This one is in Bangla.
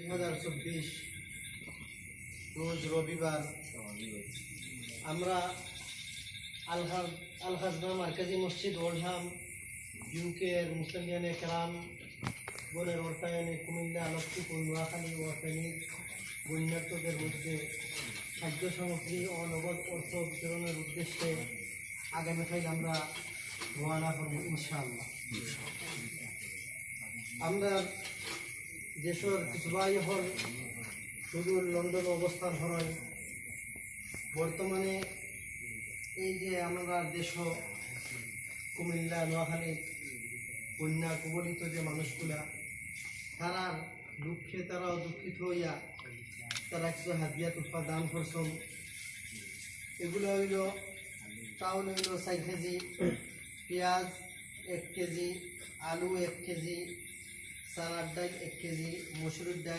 2024 রোজ রবিবার আমরা আল হাজনা মার্কাজি মসজিদ ওল্ডহাম ইউকের মুসলিয়ানে কেরাম বনের অর্থায়নে কুমিল্লা লক্ষ্মীপুর নোয়াখালী ও ফেনীর বন্যার্থদের মধ্যে খাদ্য সামগ্রী ও নগদ অর্থ বিতরণের উদ্দেশ্যে আগামীকাল আমরা রওনা করব ইনশাআল্লাহ। আমরা দেশের কিছু ভাই হল সুদূর লন্ডন অবস্থান হয় বর্তমানে এই যে আমরা দেশ কুমিল্লা নোয়াখালী বন্যা কবলিত যে মানুষগুলা তারার দুঃখে তারাও দুঃখিত হইয়া তারা কিছু হাদিয়া তুফা দান করছেন। এগুলো হইল চাউল হইল 4 কেজি, পেঁয়াজ 1 কেজি, আলু 1 কেজি, চানার ডাল 1 কেজি, মসুরের ডাল